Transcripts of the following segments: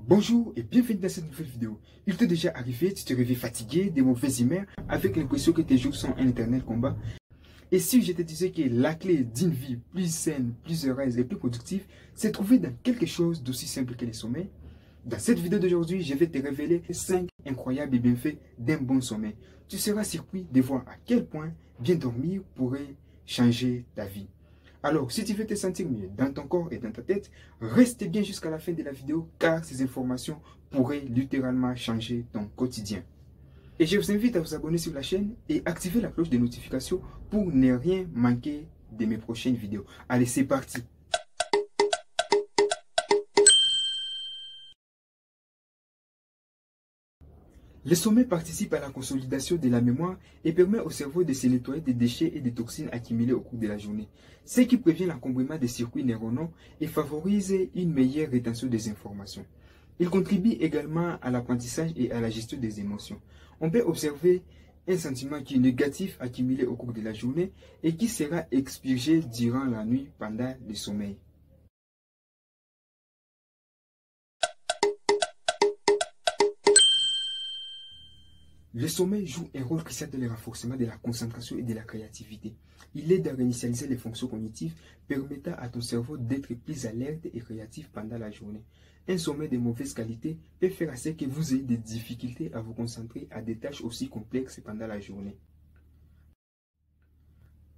Bonjour et bienvenue dans cette nouvelle vidéo. Il t'est déjà arrivé, tu te réveilles fatigué, des mauvaises humeurs, avec l'impression que tes jours sont un éternel combat. Et si je te disais que la clé d'une vie plus saine, plus heureuse et plus productive, c'est trouvé dans quelque chose d'aussi simple que le sommeil? Dans cette vidéo d'aujourd'hui, je vais te révéler 5 incroyables bienfaits d'un bon sommeil. Tu seras surpris de voir à quel point bien dormir pourrait changer ta vie. Alors, si tu veux te sentir mieux dans ton corps et dans ta tête, reste bien jusqu'à la fin de la vidéo car ces informations pourraient littéralement changer ton quotidien. Et je vous invite à vous abonner sur la chaîne et activer la cloche de notification pour ne rien manquer de mes prochaines vidéos. Allez, c'est parti! Le sommeil participe à la consolidation de la mémoire et permet au cerveau de se nettoyer des déchets et des toxines accumulées au cours de la journée, ce qui prévient l'encombrement des circuits neuronaux et favorise une meilleure rétention des informations. Il contribue également à l'apprentissage et à la gestion des émotions. On peut observer un sentiment qui est négatif accumulé au cours de la journée et qui sera expurgé durant la nuit pendant le sommeil. Le sommeil joue un rôle crucial dans le renforcement de la concentration et de la créativité. Il aide à réinitialiser les fonctions cognitives, permettant à ton cerveau d'être plus alerte et créatif pendant la journée. Un sommeil de mauvaise qualité peut faire à ce que vous ayez des difficultés à vous concentrer à des tâches aussi complexes pendant la journée.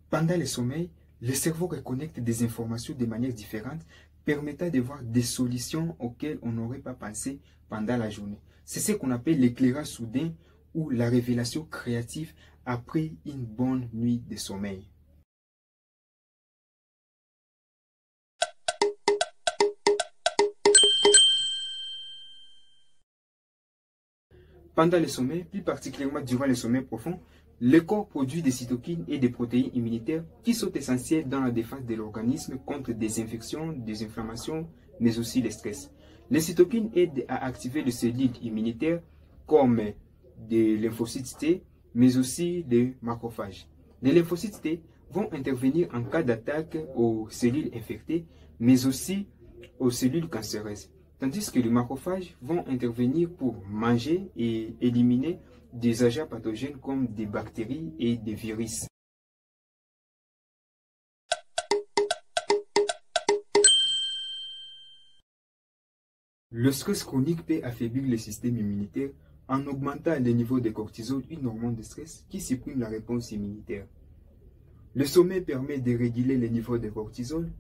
Pendant le sommeil, le cerveau reconnecte des informations de manière différente, permettant de voir des solutions auxquelles on n'aurait pas pensé pendant la journée. C'est ce qu'on appelle l'éclairage soudain ou la révélation créative après une bonne nuit de sommeil. Pendant le sommeil, plus particulièrement durant le sommeil profond, le corps produit des cytokines et des protéines immunitaires qui sont essentielles dans la défense de l'organisme contre des infections, des inflammations, mais aussi le stress. Les cytokines aident à activer les cellules immunitaires comme des lymphocytes T, mais aussi des macrophages. Les lymphocytes T vont intervenir en cas d'attaque aux cellules infectées, mais aussi aux cellules cancéreuses, tandis que les macrophages vont intervenir pour manger et éliminer des agents pathogènes comme des bactéries et des virus. Le stress chronique peut affaiblir le système immunitaire en augmentant le niveau de cortisol, une hormone de stress qui supprime la réponse immunitaire. Le sommeil permet de réguler le niveau de cortisol.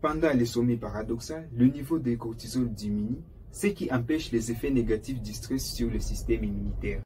Pendant le sommeil paradoxal, le niveau de cortisol diminue, ce qui empêche les effets négatifs du stress sur le système immunitaire.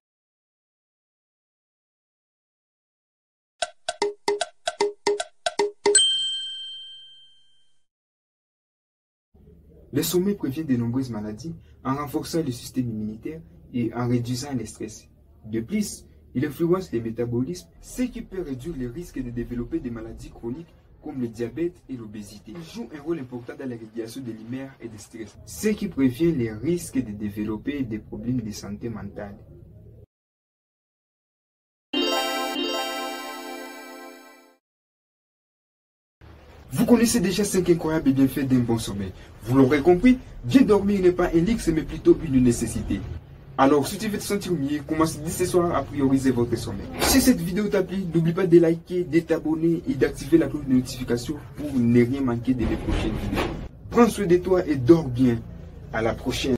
Le sommeil prévient de nombreuses maladies en renforçant le système immunitaire et en réduisant le stress. De plus, il influence le métabolisme, ce qui peut réduire le risque de développer des maladies chroniques comme le diabète et l'obésité. Il joue un rôle important dans la régulation de l'humeur et du stress, ce qui prévient les risques de développer des problèmes de santé mentale. Vous connaissez déjà 5 incroyables bienfaits d'un bon sommeil. Vous l'aurez compris, bien dormir n'est pas un luxe mais plutôt une nécessité. Alors, si tu veux te sentir mieux, commence dès ce soir à prioriser votre sommeil. Si cette vidéo t'a plu, n'oublie pas de liker, de t'abonner et d'activer la cloche de notification pour ne rien manquer de mes prochaines vidéos. Prends soin de toi et dors bien. À la prochaine.